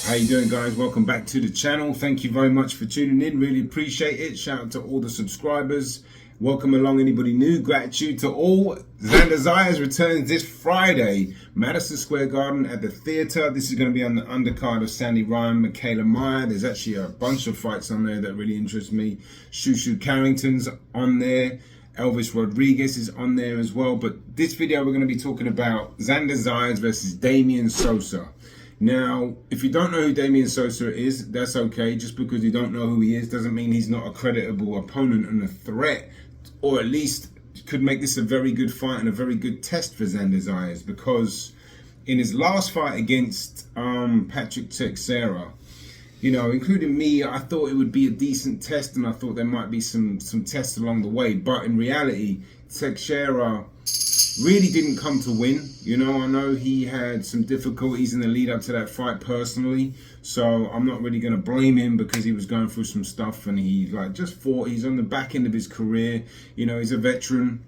How you doing, guys? Welcome back to the channel. Thank you very much for tuning in. Really appreciate it. Shout out to all the subscribers. Welcome along anybody new. Gratitude to all. Xander Zayas returns this Friday, Madison Square Garden at the theater. This is going to be on the undercard of Sandy Ryan, Michaela Meyer. There's actually a bunch of fights on there that really interest me. Shushu Carrington's on there. Elvis Rodriguez is on there as well. But this video we're going to be talking about Xander Zayas versus Damien Sosa. Now, if you don't know who Damien Sosa is, that's okay. Just because you don't know who he is doesn't mean he's not a creditable opponent and a threat, or at least could make this a very good fight and a very good test for Xander Zayas, because in his last fight against Patrick Texiera, you know, including me, I thought it would be a decent test and I thought there might be some tests along the way. But in reality, Texiera really didn't come to win. You know, I know he had some difficulties in the lead up to that fight personally, so I'm not really going to blame him because he was going through some stuff and he just fought. He's on the back end of his career. You know, he's a veteran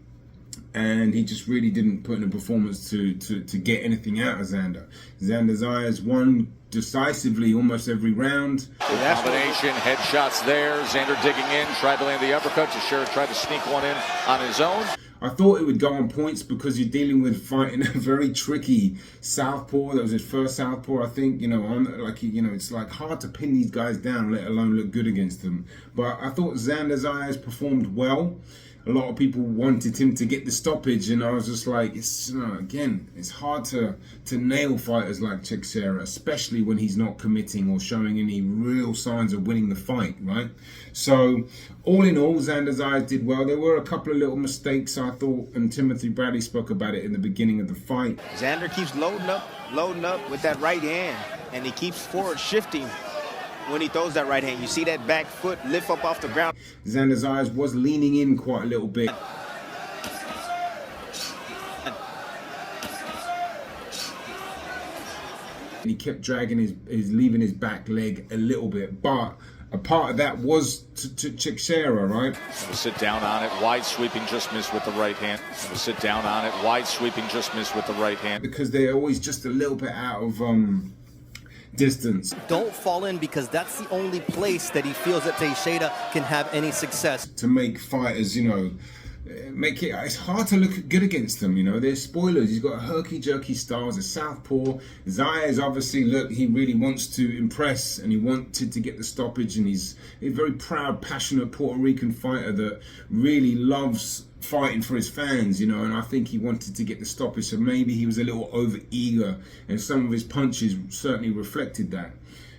and he just really didn't put in a performance to get anything out of Xander. Xander Zayas won decisively almost every round. Combination, headshots there. Xander digging in, tried to land the uppercut. Texiera tried to sneak one in on his own. I thought it would go on points because you're dealing with fighting a very tricky southpaw. That was his first southpaw, I think. You know, it's like hard to pin these guys down, let alone look good against them. But I thought Xander Zayas performed well. A lot of people wanted him to get the stoppage, and I was just like, again, it's hard to nail fighters like Texiera, especially when he's not committing or showing any real signs of winning the fight, right? So, all in all, Xander Zayas did well. There were a couple of little mistakes, I thought, and Timothy Bradley spoke about it in the beginning of the fight. Xander keeps loading up with that right hand, and he keeps forward shifting when he throws that right hand. You see that back foot lift up off the ground. Xander Zayas was leaning in quite a little bit. And he kept dragging leaving his back leg a little bit, but a part of that was to Texiera, right? Sit down on it, wide sweeping, just missed with the right hand. Sit down on it, wide sweeping, just missed with the right hand. Because they're always just a little bit out of distance. Don't fall in, because that's the only place that he feels that Texiera can have any success. To make fighters, you know, it's hard to look good against them, you know. They're spoilers. He's got a herky-jerky style as a southpaw. Zayas, obviously, look, he really wants to impress and he wanted to get the stoppage, and he's a very proud, passionate Puerto Rican fighter that really loves fighting for his fans, you know, and I think he wanted to get the stoppage, so maybe he was a little over eager, and some of his punches certainly reflected that.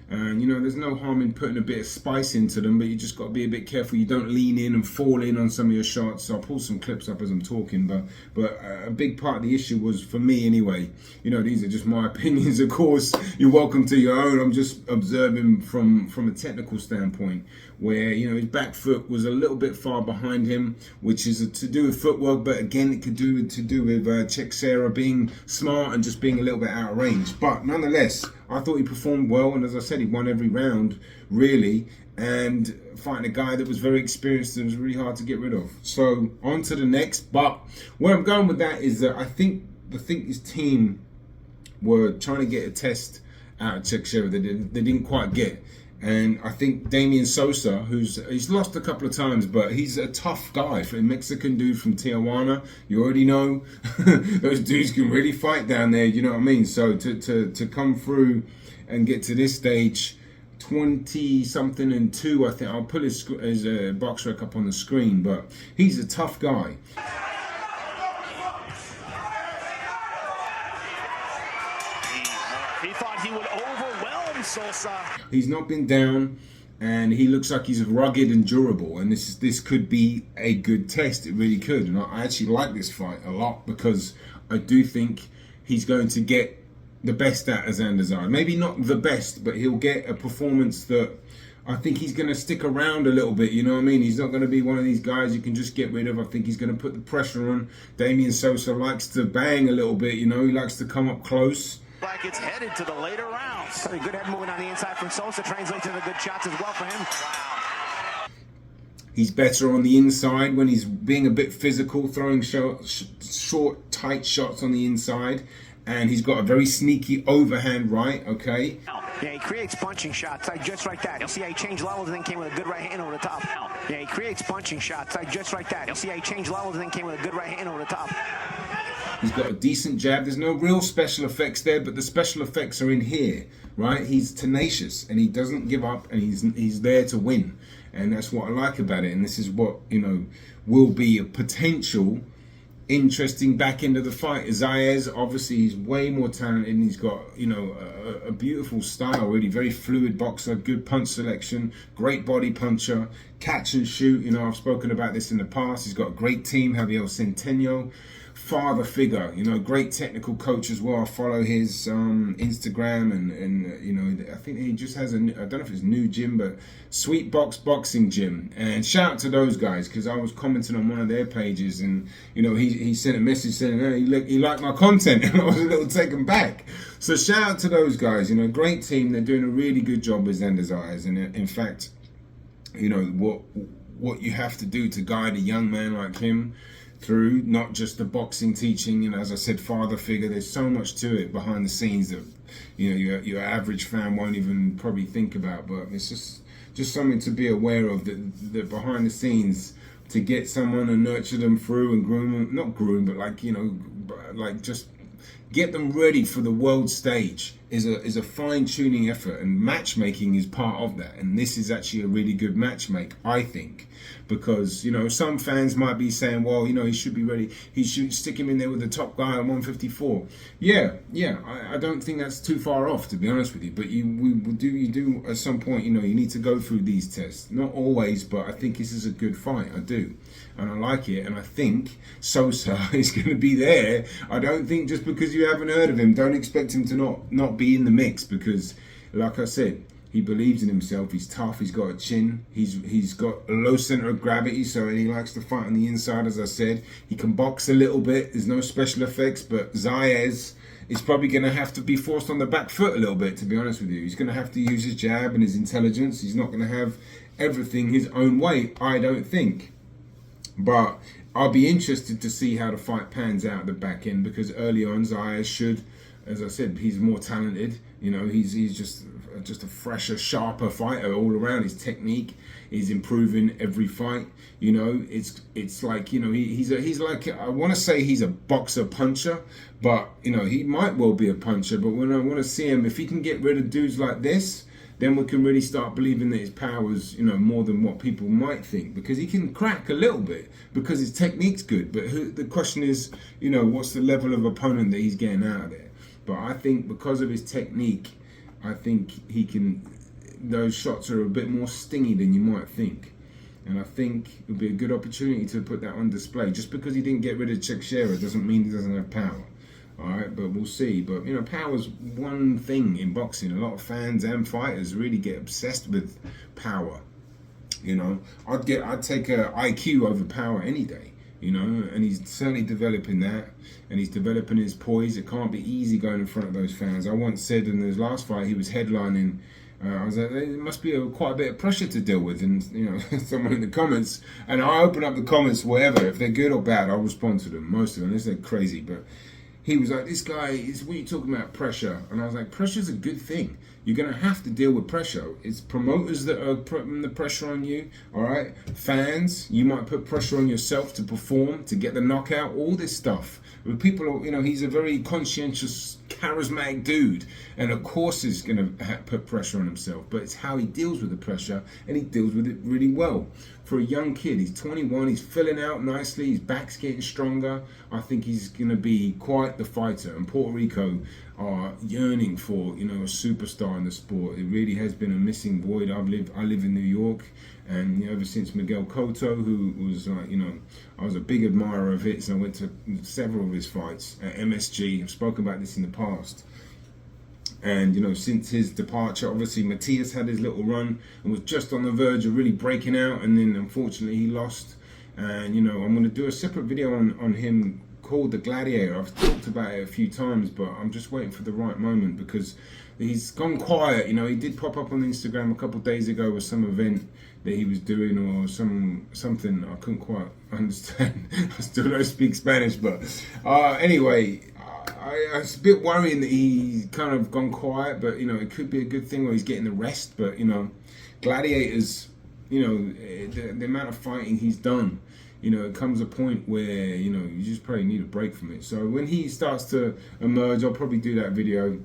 And you know, there's no harm in putting a bit of spice into them, but you just got to be a bit careful you don't lean in and fall in on some of your shots. So I'll pull some clips up as I'm talking, but a big part of the issue was, for me anyway, you know, these are just my opinions, of course, you're welcome to your own. I'm just observing from a technical standpoint, where, you know, his back foot was a little bit far behind him, which is to do with footwork, but again, it could do with Texiera being smart and just being a little bit out of range. But nonetheless, I thought he performed well, and as I said, he won every round, really, and fighting a guy that was very experienced and was really hard to get rid of. So, on to the next. But where I'm going with that is that I think his team were trying to get a test out of Texiera that they didn't quite get. And I think Damien Sosa, he's lost a couple of times, but he's a tough guy. For a Mexican dude from Tijuana, you already know those dudes can really fight down there. You know what I mean? So to come through and get to this stage, 20-something and 2, I think I'll put his box rec up on the screen. But he's a tough guy. He thought he would overwhelm Sosa. He's not been down, and he looks like he's rugged and durable, and this could be a good test. It really could. And I actually like this fight a lot, because I do think he's going to get the best out of Xander Zayas. Maybe not the best, but he'll get a performance that I think he's going to stick around a little bit, you know what I mean? He's not going to be one of these guys you can just get rid of. I think he's going to put the pressure on. Damien Sosa likes to bang a little bit, you know, he likes to come up close. Like it's headed to the later rounds. Pretty good head movement on the inside from Sosa, translates into good shots as well for him. He's better on the inside when he's being a bit physical, throwing short, tight shots on the inside. And he's got a very sneaky overhand right, okay? Yeah, he creates punching shots, like just like that. You'll see how he changed levels and then came with a good right hand over the top. Yeah, he creates punching shots, like just like that. You'll see how he changed levels and then came with a good right hand over the top. He's got a decent jab. There's no real special effects there, but the special effects are in here, right? He's tenacious and he doesn't give up, and he's there to win. And that's what I like about it. And this is what, you know, will be a potential interesting back end of the fight. Zayas, obviously, he's way more talented, and he's got, you know, a beautiful style, really very fluid boxer, good punch selection, great body puncher, catch and shoot. You know, I've spoken about this in the past. He's got a great team, Javier Centeno, father figure, you know, great technical coach as well. I follow his Instagram, and you know, I think he just has I don't know if it's new gym, but Sweet Box Boxing Gym. And shout out to those guys, because I was commenting on one of their pages, and you know, he sent a message saying, hey, he liked my content, and I was a little taken back. So shout out to those guys, you know, great team. They're doing a really good job with Xander Zayas, and in fact, you know, what you have to do to guide a young man like him through not just the boxing teaching, and as I said, father figure. There's so much to it behind the scenes that, you know, your average fan won't even probably think about. But it's just something to be aware of, that behind the scenes, to get someone and nurture them through and groom them, not groom, but like, you know, like just get them ready for the world stage is a fine-tuning effort, and matchmaking is part of that. And this is actually a really good matchmake, I think, because, you know, some fans might be saying, well, you know, he should be ready, he should stick him in there with the top guy at 154. Yeah, I don't think that's too far off, to be honest with you. But you do at some point, you know, you need to go through these tests. Not always, but I think this is a good fight. I do, and I like it. And I think Sosa is going to be there. I don't think just because you haven't heard of him, don't expect him to not be in the mix, because, like I said, he believes in himself. He's tough. He's got a chin. He's got a low center of gravity, so he likes to fight on the inside. As I said, he can box a little bit. There's no special effects, but Zayas is probably going to have to be forced on the back foot a little bit, to be honest with you. He's going to have to use his jab and his intelligence. He's not going to have everything his own way, I don't think. But I'll be interested to see how the fight pans out at the back end, because early on, Zayas should, as I said, he's more talented. You know, he's just a fresher, sharper fighter all around. His technique is improving every fight. You know, it's like, you know, he's like, I want to say he's a boxer puncher, but, you know, he might well be a puncher. But when I want to see him, if he can get rid of dudes like this, then we can really start believing that his power is, you know, more than what people might think, because he can crack a little bit because his technique's good. But the question is, you know, what's the level of opponent that he's getting out of there? But I think because of his technique, I think he can, those shots are a bit more stingy than you might think. And I think it would be a good opportunity to put that on display. Just because he didn't get rid of Texiera doesn't mean he doesn't have power. All right, but we'll see. But, you know, power's one thing in boxing. A lot of fans and fighters really get obsessed with power. You know, I'd take a IQ over power any day. You know, and he's certainly developing that, and he's developing his poise. It can't be easy going in front of those fans. I once said in his last fight, he was headlining. I was like, there must be quite a bit of pressure to deal with. And, you know, someone in the comments, and I open up the comments, whatever, if they're good or bad, I'll respond to them, most of them, they're crazy. But he was like, this guy, what are you talking about, pressure? And I was like, pressure's a good thing. You're going to have to deal with pressure. It's promoters that are putting the pressure on you, all right? Fans, you might put pressure on yourself to perform, to get the knockout, all this stuff. But people, you know, he's a very conscientious, charismatic dude, and of course he's going to put pressure on himself, but it's how he deals with the pressure, and he deals with it really well. For a young kid, he's 21, he's filling out nicely, his back's getting stronger. I think he's going to be quite the fighter, and Puerto Rico are yearning for, you know, a superstar in the sport. It really has been a missing void. I live in New York, and, you know, ever since Miguel Cotto, who was like, you know, I was a big admirer of his, and I went to several of his fights at MSG. I've spoken about this in the past. And, you know, since his departure, obviously Matias had his little run and was just on the verge of really breaking out, and then unfortunately he lost. And, you know, I'm going to do a separate video on him called The Gladiator. I've talked about it a few times, but I'm just waiting for the right moment, because he's gone quiet. You know, he did pop up on Instagram a couple of days ago with some event that he was doing, or something I couldn't quite understand. I still don't speak Spanish, but anyway, it's a bit worrying that he's kind of gone quiet, but, you know, it could be a good thing where he's getting the rest. But, you know, Gladiators, you know, the amount of fighting he's done, you know, it comes a point where, you know, you just probably need a break from it. So when he starts to emerge, I'll probably do that video,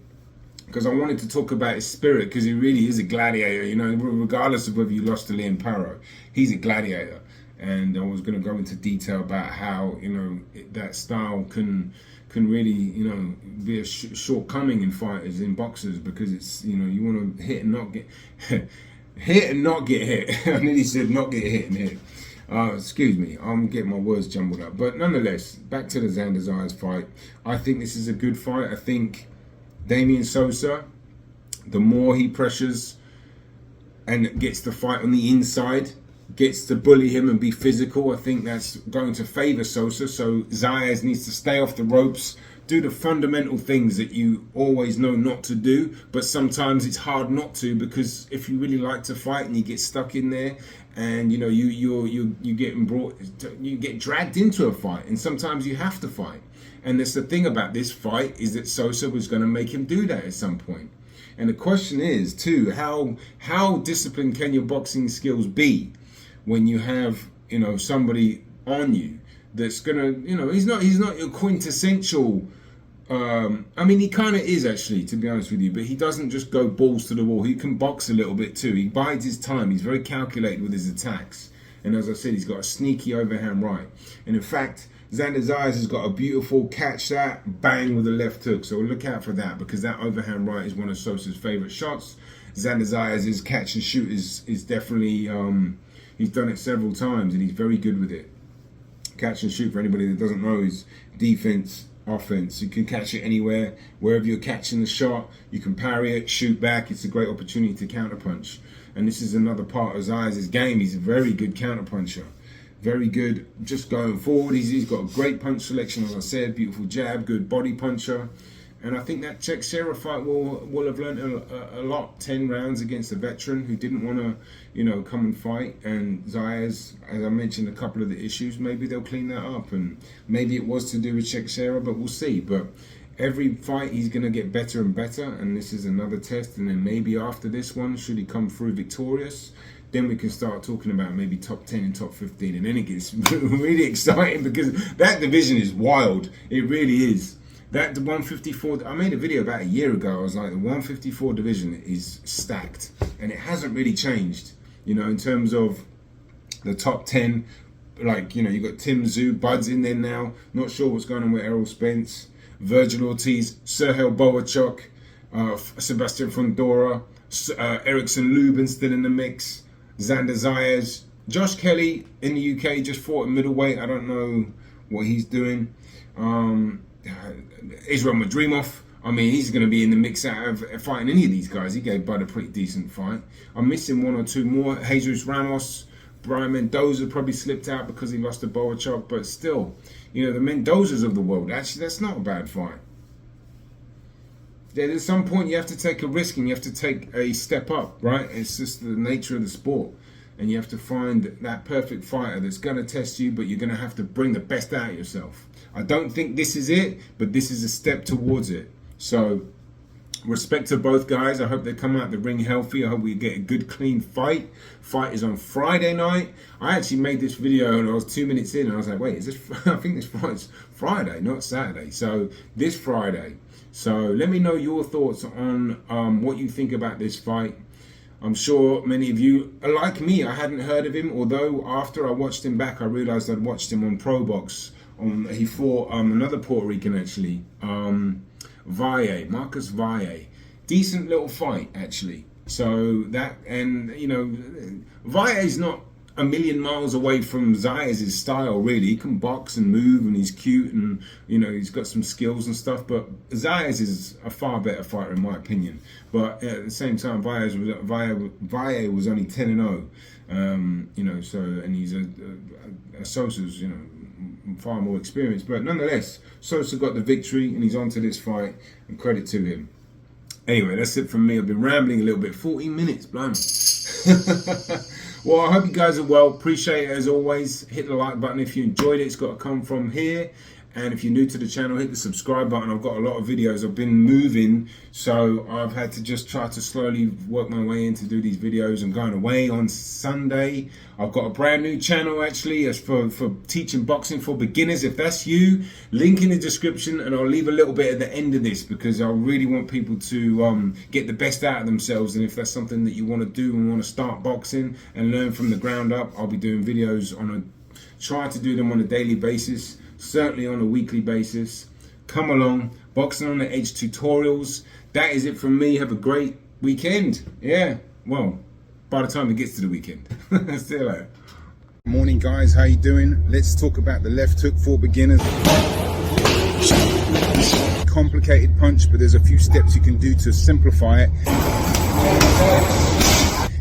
because I wanted to talk about his spirit, because he really is a gladiator, you know, regardless of whether you lost to Liam Paro, he's a gladiator. And I was going to go into detail about how, you know, that style can really, you know, be a shortcoming in fighters, in boxers, because it's, you know, you want to hit and not get hit and not get hit. I nearly said not get hit and hit. Excuse me, I'm getting my words jumbled up. But nonetheless, back to the Xander Zayas fight. I think this is a good fight. I think Damien Sosa, the more he pressures and gets the fight on the inside, gets to bully him and be physical, I think that's going to favour Sosa. So Zayas needs to stay off the ropes, do the fundamental things that you always know not to do, but sometimes it's hard not to, because if you really like to fight and you get stuck in there, and you know you get dragged into a fight, and sometimes you have to fight. And that's the thing about this fight, is that Sosa was going to make him do that at some point. And the question is too, how disciplined can your boxing skills be when you have, you know, somebody on you that's gonna, you know, he's not your quintessential. I mean, he kind of is, actually, to be honest with you, but he doesn't just go balls to the wall. He can box a little bit too. He bides his time. He's very calculated with his attacks. And as I said, he's got a sneaky overhand right. And in fact, Xander Zayas has got a beautiful catch that, bang with a left hook. So look out for that, because that overhand right is one of Sosa's favorite shots. Xander Zayas' catch and shoot is definitely, he's done it several times and he's very good with it. Catch and shoot, for anybody that doesn't know, is defense, offense. You can catch it anywhere, wherever you're catching the shot, you can parry it, shoot back. It's a great opportunity to counterpunch. And this is another part of Zayas' game. He's a very good counterpuncher. Very good just going forward. He's got a great punch selection, as I said, beautiful jab, good body puncher. And I think that Texiera fight will have learned a lot. 10 rounds against a veteran who didn't want to, you know, come and fight. And Zayas, as I mentioned, a couple of the issues, maybe they'll clean that up. And maybe it was to do with Texiera, but we'll see. But every fight he's going to get better and better. And this is another test. And then maybe after this one, should he come through victorious, then we can start talking about maybe top 10 and top 15. And then it gets really exciting, because that division is wild. It really is. That the 154, I made a video about a year ago. I was like, the 154 division is stacked, and it hasn't really changed. You know, in terms of the top 10, like, you know, you got Tim Tszyu, Bud's in there now. Not sure what's going on with Errol Spence, Virgil Ortiz, Sergio Boachuk, Sebastian Fundora, Erickson Lubin still in the mix, Xander Zayas, Josh Kelly in the UK just fought at middleweight. I don't know what he's doing. Israel Madrimov, I mean, he's going to be in the mix out of fighting any of these guys. He gave Bud a pretty decent fight. I'm missing one or two more. Jesus Ramos, Brian Mendoza probably slipped out because he lost to Boachuk, but still, you know, the Mendozas of the world, actually, that's not a bad fight. At some point, you have to take a risk and you have to take a step up, right? It's just the nature of the sport. And you have to find that perfect fighter that's going to test you, but you're going to have to bring the best out of yourself. I don't think this is it, but this is a step towards it. So, respect to both guys. I hope they come out the ring healthy. I hope we get a good, clean fight. Fight is on Friday night. I actually made this video and I was 2 minutes in and I was like, wait, is this? I think this fight's Friday, not Saturday. So, this Friday. So, let me know your thoughts on what you think about this fight. I'm sure many of you, like me, I hadn't heard of him, although after I watched him back, I realized I'd watched him on Pro Box. He fought another Puerto Rican, actually, Marcus Valle. Decent little fight, actually. So that, and, you know, Valle's not a million miles away from Zayas' style, really. He can box and move, and he's cute, and, you know, he's got some skills and stuff, but Zayas is a far better fighter, in my opinion. But at the same time, Valle was only 10-0, you know, so, and he's a Sosa's, you know, far more experienced. But nonetheless, Sosa got the victory, and he's on to this fight, and credit to him. Anyway, that's it from me. I've been rambling a little bit. 14 minutes, blimey. Well, I hope you guys are well. Appreciate it as always. Hit the like button if you enjoyed it. It's got to come from here. And if you're new to the channel, hit the subscribe button. I've got a lot of videos. I've been moving, so I've had to just try to slowly work my way in to do these videos. I'm going away on Sunday. I've got a brand new channel actually. It's for teaching boxing for beginners. If that's you, link in the description, and I'll leave a little bit at the end of this because I really want people to get the best out of themselves. And if that's something that you want to do and want to start boxing and learn from the ground up, I'll be doing videos try to do them on a daily basis, certainly on a weekly basis. Come along, Boxing on the Edge tutorials. That is it from me. Have a great weekend. Yeah, well, by the time it gets to the weekend. See you later. Morning guys, how you doing? Let's talk about the left hook for beginners. Complicated punch, but there's a few steps you can do to simplify it.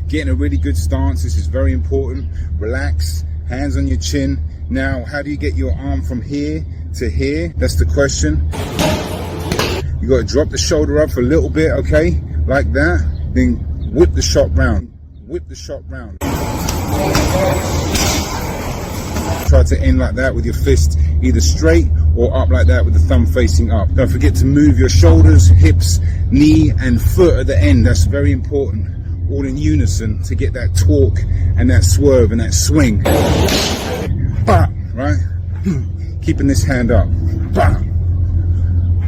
Getting a really good stance, this is very important. Relax, hands on your chin. Now, how do you get your arm from here to here? That's the question. You got to drop the shoulder up a little bit, okay? Like that. Then whip the shot round. Whip the shot round. Try to end like that with your fist either straight or up like that with the thumb facing up. Don't forget to move your shoulders, hips, knee and foot at the end. That's very important. All in unison to get that torque and that swerve and that swing. Bah, right? Keeping this hand up. Bah.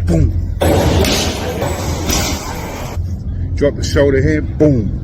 Boom. Drop the shoulder here. Boom.